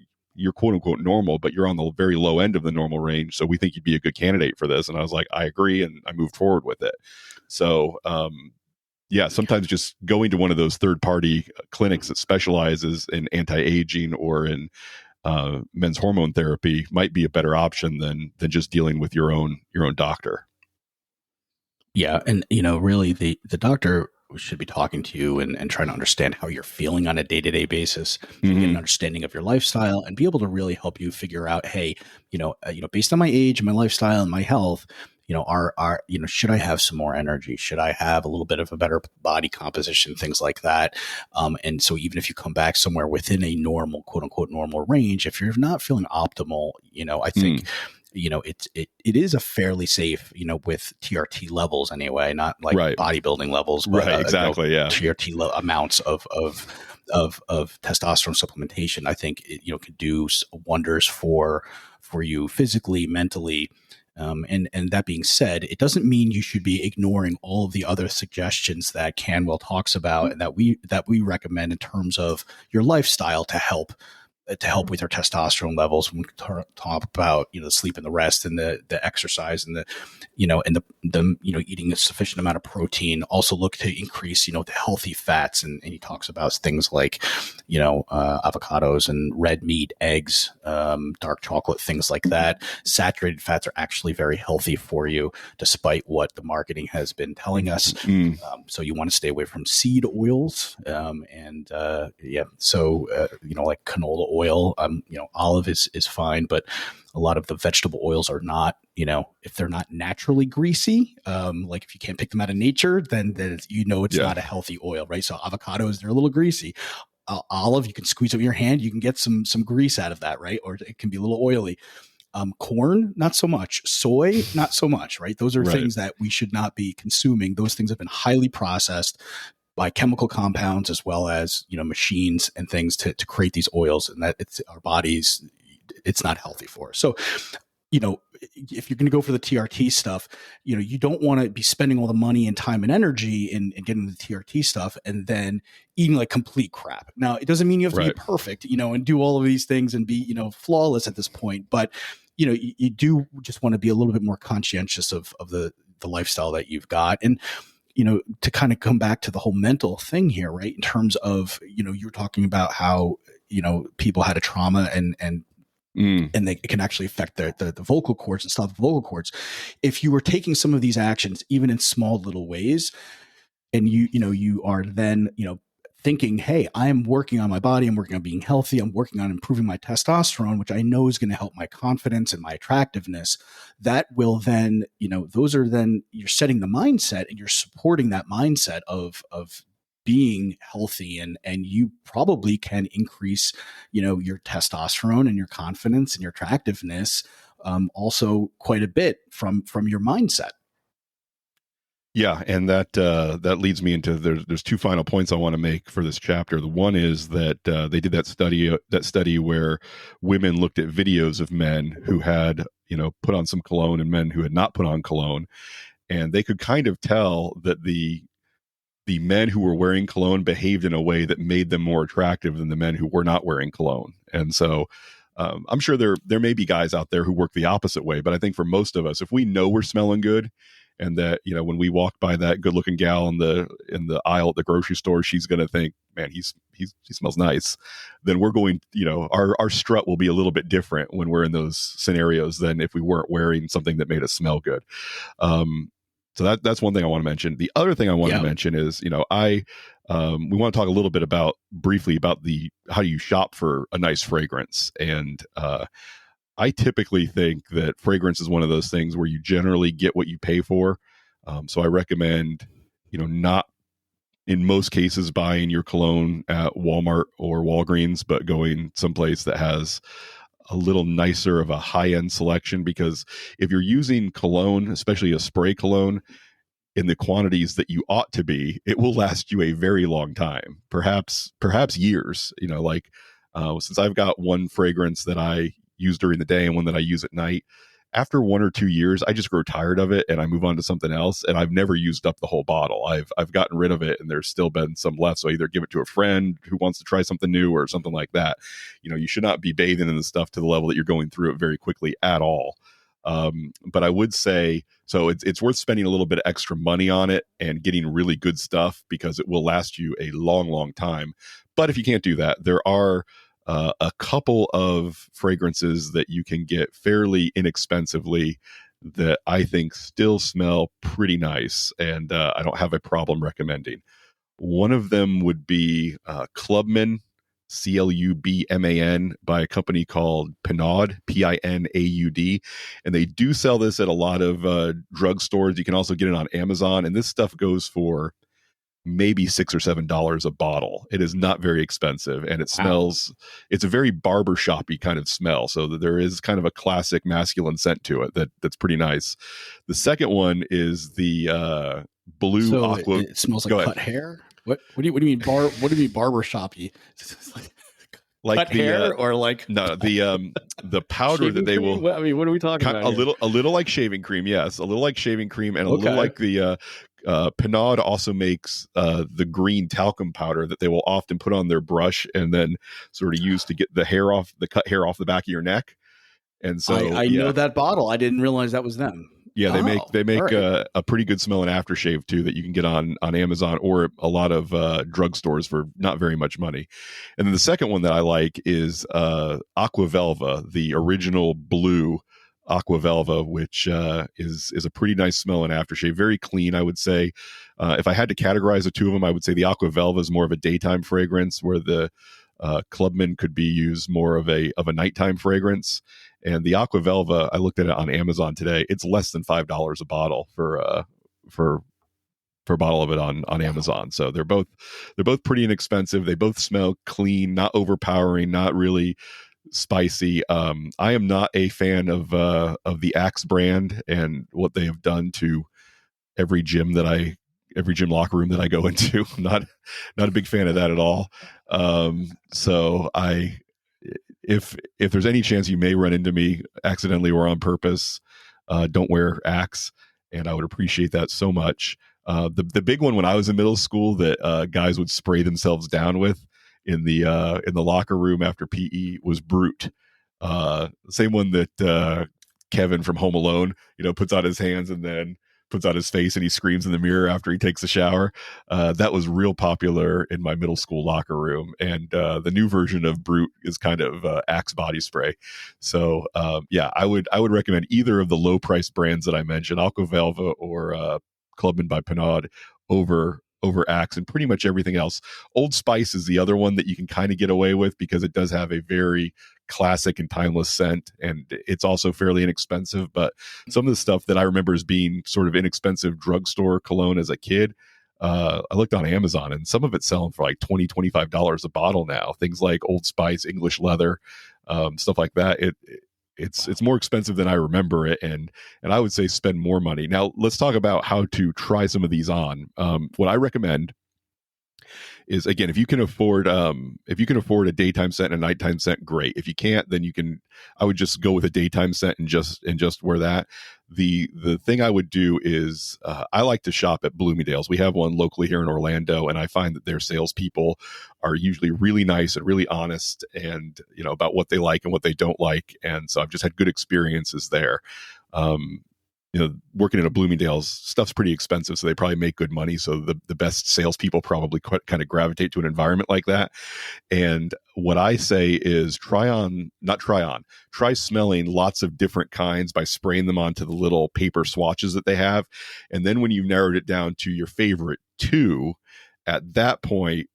quote unquote normal, but you're on the very low end of the normal range, so we think you'd be a good candidate for this. And I was like, I agree, and I moved forward with it. So yeah, sometimes just going to one of those third party clinics that specializes in anti-aging or in men's hormone therapy might be a better option than just dealing with your own doctor. Yeah, and really the doctor should be talking to you and trying to understand how you're feeling on a day-to-day basis, and get an Mm-hmm. understanding of your lifestyle and be able to really help you figure out, hey, based on my age and my lifestyle and my health, should I have some more energy? Should I have a little bit of a better body composition, things like that? And so even if you come back somewhere within a normal, quote unquote, normal range, if you're not feeling optimal, I think it is a fairly safe, with TRT levels anyway, not like Right. bodybuilding levels, but Right. Exactly. Yeah. TRT amounts of of testosterone supplementation, I think it, could do wonders for you physically, mentally. And that being said, it doesn't mean you should be ignoring all of the other suggestions that Canwell talks about and that we recommend in terms of your lifestyle to help with your testosterone levels. When we talk about the sleep and the rest and the exercise and the eating a sufficient amount of protein. Also look to increase the healthy fats, and he talks about things like avocados and red meat, eggs, dark chocolate, things like that. Saturated fats are actually very healthy for you, despite what the marketing has been telling us. So you want to stay away from seed oils, like canola oil. Olive is fine, but a lot of the vegetable oils are not, if they're not naturally greasy, like if you can't pick them out of nature, then it's not a healthy oil, right? So avocados, they're a little greasy. Olive, you can squeeze it with your hand, you can get some grease out of that, right? Or it can be a little oily. Corn, not so much. Soy, not so much, right? Those are things that we should not be consuming. Those things have been highly processed by chemical compounds, as well as machines and things to create these oils, and that it's our bodies, it's not healthy for us. So if you're going to go for the TRT stuff, you don't want to be spending all the money and time and energy in getting the TRT stuff and then eating like complete crap. Now, it doesn't mean you have to be perfect, and do all of these things and be flawless at this point, but you do just want to be a little bit more conscientious of the lifestyle that you've got. And to kind of come back to the whole mental thing here, right? In terms of, you're talking about how, people had a trauma and it can actually affect the vocal cords and stop the vocal cords. If you were taking some of these actions, even in small little ways, and you are then, thinking, hey, I'm working on my body, I'm working on being healthy, I'm working on improving my testosterone, which I know is going to help my confidence and my attractiveness, that will then, those are then, you're setting the mindset and you're supporting that mindset of being healthy, and you probably can increase, your testosterone and your confidence and your attractiveness, also quite a bit from your mindset. Yeah, and that leads me into there's two final points I want to make for this chapter. The one is that they did that study where women looked at videos of men who had put on some cologne and men who had not put on cologne, and they could kind of tell that the men who were wearing cologne behaved in a way that made them more attractive than the men who were not wearing cologne. And so I'm sure there may be guys out there who work the opposite way, but I think for most of us, if we know we're smelling good, and that when we walk by that good looking gal in the aisle at the grocery store, she's going to think, man, he smells nice, then we're going, our strut will be a little bit different when we're in those scenarios than if we weren't wearing something that made us smell good. So that's one thing I want to mention. The other thing I want to mention is, we want to talk a little bit briefly about how you shop for a nice fragrance. And I typically think that fragrance is one of those things where you generally get what you pay for. So I recommend, not in most cases buying your cologne at Walmart or Walgreens, but going someplace that has a little nicer of a high-end selection, because if you're using cologne, especially a spray cologne, in the quantities that you ought to be, it will last you a very long time, perhaps years. Since I've got one fragrance that I use during the day and one that I use at night, after 1 or 2 years, I just grow tired of it and I move on to something else. And I've never used up the whole bottle. I've gotten rid of it, and there's still been some left. So I either give it to a friend who wants to try something new or something like that. You should not be bathing in the stuff to the level that you're going through it very quickly at all. But I would say, so it's worth spending a little bit of extra money on it and getting really good stuff, because it will last you a long, long time. But if you can't do that, there are a couple of fragrances that you can get fairly inexpensively that I think still smell pretty nice, and I don't have a problem recommending. One of them would be Clubman, Clubman, by a company called Pinaud, Pinaud, and they do sell this at a lot of drugstores. You can also get it on Amazon, and this stuff goes for maybe $6 or $7 a bottle. It is not very expensive, and it smells, it's a very barbershoppy kind of smell. So there is kind of a classic masculine scent to it that's pretty nice. The second one is the blue aqua. It smells like cut hair. What do you mean what do you mean barber shoppy? Like Cut hair or like no the powder that shaving they cream? will I mean, what are we talking about here? a little like shaving cream, yes, a little like shaving cream, and a little Okay. like the Pinard also makes the green talcum powder that they will often put on their brush and then sort of use to get the cut hair off the back of your neck. And so, I know yeah, that bottle. I didn't realize that was them. yeah, Oh, they all make right. a pretty good smelling aftershave too that you can get on Amazon or a lot of drugstores for not very much money. And then the second one that I like is Aquavelva, the original blue Aquavelva, which is a pretty nice smelling aftershave, very clean, I would say. If I had to categorize the two of them, I would say the Aquavelva is more of a daytime fragrance, where the Clubman could be used more of a nighttime fragrance. And the Aquavelva, I looked at it on Amazon today. It's less than $5 a bottle for for a bottle of it on Wow. Amazon. So they're both pretty inexpensive. They both smell clean, not overpowering, not really spicy. I am not a fan of the Axe brand and what they have done to every every gym locker room that I go into. I'm not a big fan of that at all. So I if there's any chance you may run into me accidentally or on purpose, don't wear Axe, and I would appreciate that so much. The big one when I was in middle school that guys would spray themselves down with in the locker room after PE was Brute. Same one that Kevin from Home Alone, puts on his hands and then puts on his face and he screams in the mirror after he takes a shower. That was real popular in my middle school locker room, and the new version of Brute is kind of Axe body spray. So yeah, I would recommend either of the low price brands that I mentioned, Aquavelva or Clubman by Pinard, over Axe and pretty much everything else. Old Spice is the other one that you can kind of get away with because it does have a very classic and timeless scent, and it's also fairly inexpensive. But some of the stuff that I remember as being sort of inexpensive drugstore cologne as a kid, I looked on Amazon and some of it's selling for like $20-25 a bottle now. Things like Old Spice, English Leather, stuff like that. It's more expensive than I remember it, and I would say spend more money. Now let's talk about how to try some of these on. What I recommend is, again, if you can afford a daytime scent and a nighttime scent, great. If you can't, then I would just go with a daytime scent and just wear that. The thing I would do is I like to shop at Bloomingdale's. We have one locally here in Orlando, and I find that their salespeople are usually really nice and really honest, and about what they like and what they don't like. And so I've just had good experiences there. Um, Working in a Bloomingdale's, stuff's pretty expensive, so they probably make good money. So the best salespeople probably kind of gravitate to an environment like that. And what I say is try smelling lots of different kinds by spraying them onto the little paper swatches that they have. And then when you've narrowed it down to your favorite two, at that point,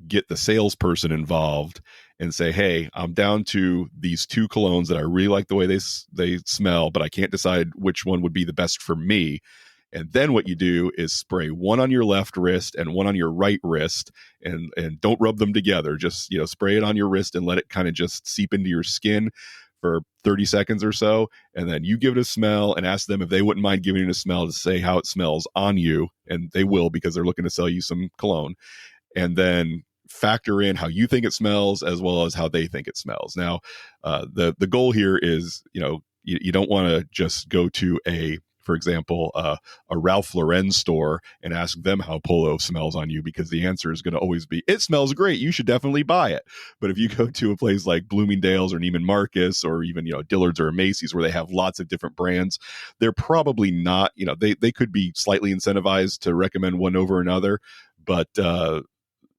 get the salesperson involved and say, "Hey, I'm down to these two colognes that I really like the way they smell, but I can't decide which one would be the best for me." And then what you do is spray one on your left wrist and one on your right wrist, and don't rub them together. Just spray it on your wrist and let it kind of just seep into your skin for 30 seconds or so, and then you give it a smell and ask them if they wouldn't mind giving it a smell to say how it smells on you, and they will because they're looking to sell you some cologne. And then factor in how you think it smells as well as how they think it smells. Now, the goal here is, you don't want to just go to for example, a Ralph Lauren store and ask them how Polo smells on you, because the answer is going to always be, it smells great, you should definitely buy it. But if you go to a place like Bloomingdale's or Neiman Marcus or even Dillard's or Macy's, where they have lots of different brands, they're probably not, they could be slightly incentivized to recommend one over another, but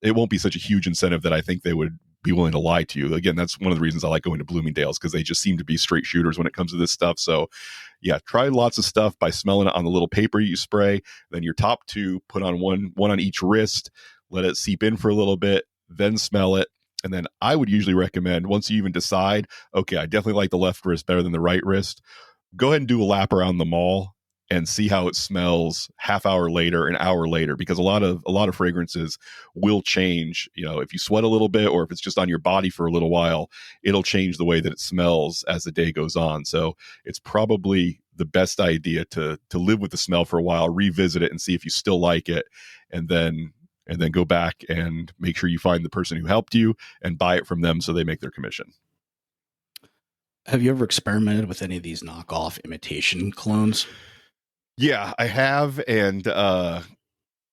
it won't be such a huge incentive that I think they would be willing to lie to you. Again, that's one of the reasons I like going to Bloomingdale's, because they just seem to be straight shooters when it comes to this stuff. So yeah, try lots of stuff by smelling it on the little paper you spray. Then your top two, put on one on each wrist, let it seep in for a little bit, then smell it. And then I would usually recommend, once you even decide, okay, I definitely like the left wrist better than the right wrist, go ahead and do a lap around the mall and see how it smells half hour later, an hour later, because a lot of fragrances will change. If you sweat a little bit or if it's just on your body for a little while, it'll change the way that it smells as the day goes on. So it's probably the best idea to live with the smell for a while, revisit it and see if you still like it, and then and then go back and make sure you find the person who helped you and buy it from them so they make their commission. Have you ever experimented with any of these knockoff imitation clones? Yeah, I have. And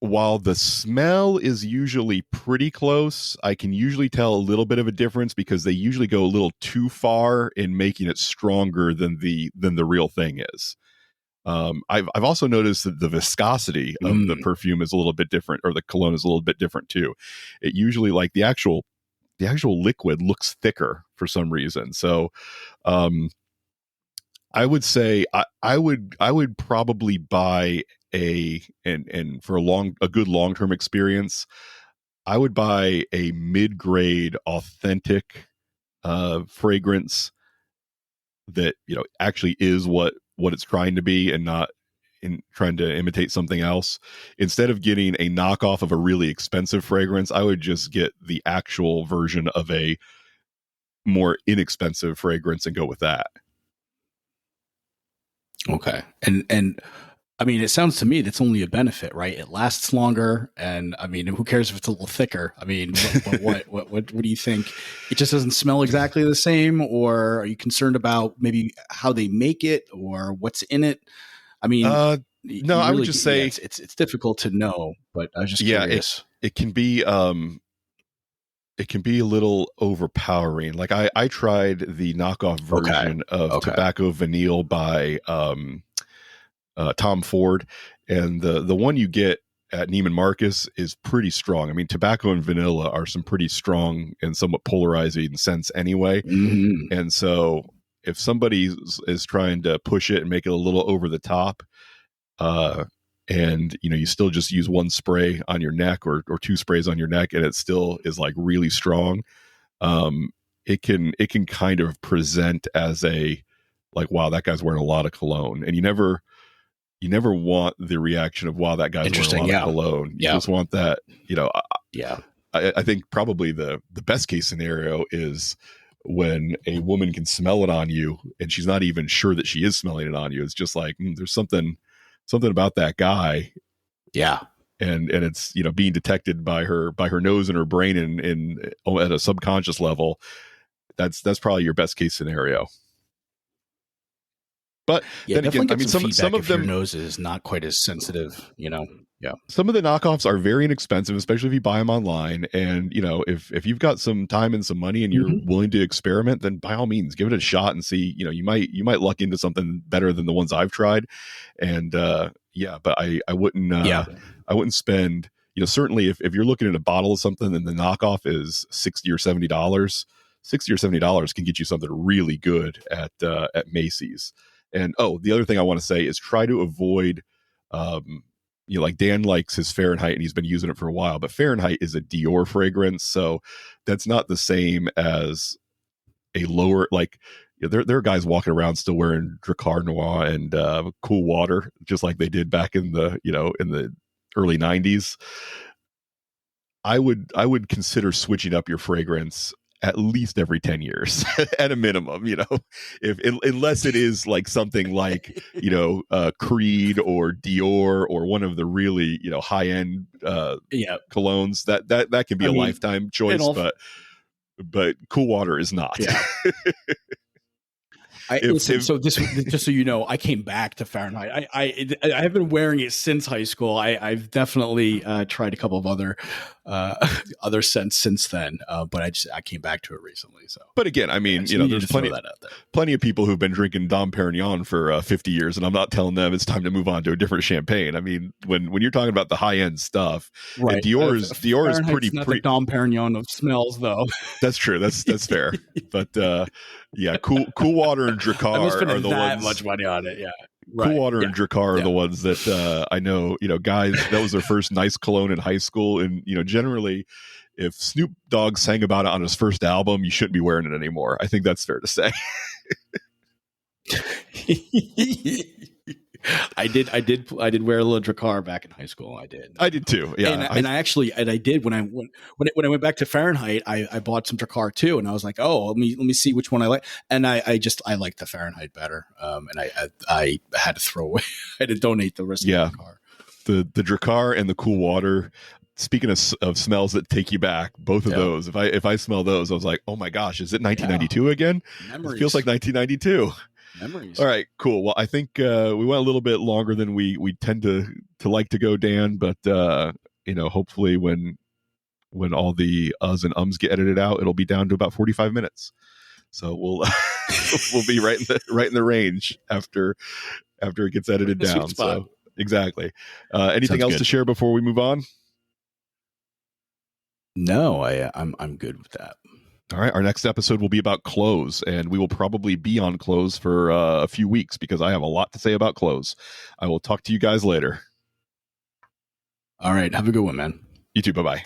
while the smell is usually pretty close, I can usually tell a little bit of a difference because they usually go a little too far in making it stronger than the real thing is. I've also noticed that the viscosity of the perfume is a little bit different, or the cologne is a little bit different too. It usually, like, the actual liquid looks thicker for some reason. So um, I would say I would probably buy and for a good long term experience, I would buy a mid grade authentic fragrance that actually is what it's trying to be, and not in trying to imitate something else. Instead of getting a knockoff of a really expensive fragrance, I would just get the actual version of a more inexpensive fragrance and go with that. Okay. And I mean, it sounds to me that's only a benefit, right? It lasts longer, and I mean, who cares if it's a little thicker? I mean, what do you think? It just doesn't smell exactly the same, or are you concerned about maybe how they make it or what's in it? I mean, uh no, you I would really, just yeah, say, it's difficult to know, but I was just yeah, it curious. it can be it can be a little overpowering. Like, I tried the knockoff Okay. version of Okay. Tobacco Vanille by Tom Ford, and the one you get at Neiman Marcus is pretty strong. I mean, tobacco and vanilla are some pretty strong and somewhat polarizing scents anyway. Hmm. And so, if somebody is trying to push it and make it a little over the top, uh, and you still just use one spray on your neck, or two sprays on your neck, and it still is like really strong, um, it can kind of present as a, like, wow, that guy's wearing a lot of cologne. And you never want the reaction of, wow, that guy's wearing a Interesting. lot of Yeah. cologne. You Yeah. just want that, Yeah. I think probably the best case scenario is when a woman can smell it on you and she's not even sure that she is smelling it on you. It's just like, there's something about that guy, Yeah. and it's being detected by her nose and her brain, and at a subconscious level. That's probably your best case scenario. But Yeah. then again, Definitely I get mean, some some feedback of if your them nose is not quite as sensitive, Yeah. some of the knockoffs are very inexpensive, especially if you buy them online. And if you've got some time and some money and you're Hmm. willing to experiment, then by all means give it a shot and see. You might luck into something better than the ones I've tried. And yeah, but Yeah. I wouldn't spend, certainly if you're looking at a bottle of something and the knockoff is $60 or $70, $60 or $70 can get you something really good at Macy's. And oh, the other thing I want to say is try to avoid, um, like, Dan likes his Fahrenheit and he's been using it for a while, but Fahrenheit is a Dior fragrance, so that's not the same as a lower, like, there are guys walking around still wearing Dracar Noir and Cool Water, just like they did back in the early '90s. I would consider switching up your fragrance at least every 10 years at a minimum, if unless it is like something like, Creed or Dior or one of the really, high end Yeah. colognes, that can be I a mean, lifetime and choice, all, but Cool Water is not. yeah. I listen. if So this, just so you know, I came back to Fahrenheit. I have been wearing it since high school. I've definitely tried a couple of other other scents since then, but I came back to it recently. So But again, I yeah, I mean, just needed there's to throw plenty that out there. plenty of people who've been drinking Dom Perignon for 50 years, and I'm not telling them it's time to move on to a different champagne. I mean, when you're talking about the high end stuff, and Right. Dior is pretty Fahrenheit's not the pretty. Dom Perignon of smells, though. That's true. That's fair. But yeah, Cool Water and I'm not Dracar are spending the that ones. much money on it. Yeah. Cool Right. Water Yeah. and Dracar are Yeah. the ones that I know. Guys, that was their first nice cologne in high school, and generally, if Snoop Dogg sang about it on his first album, you shouldn't be wearing it anymore. I think that's fair to say. I did wear a little Dracar back in high school. I did. I did too. And Yeah, I actually I did when I went back to Fahrenheit, I bought some Dracar too, and I was like, oh, let me see which one I like, and I liked the Fahrenheit better, and I had to throw away, I had to donate the rest of the yeah. Dracar. The Dracar and the Cool Water, speaking of smells that take you back, both of Yeah. those. If I smell those, I was like, oh my gosh, is it 1992 again? It feels Memories. like 1992. Memories. All right, cool. Well, I think we went a little bit longer than we tend to like to go, Dan. But hopefully when all the uhs and ums get edited out, it'll be down to about 45 minutes. So we'll we'll be right in the range after it gets edited The sweet down. spot. So exactly. Anything Sounds else good. to share before we move on? No, I'm good with that. All right, our next episode will be about clothes, and we will probably be on clothes for a few weeks because I have a lot to say about clothes. I will talk to you guys later. All right. Have a good one, man. You too. Bye bye.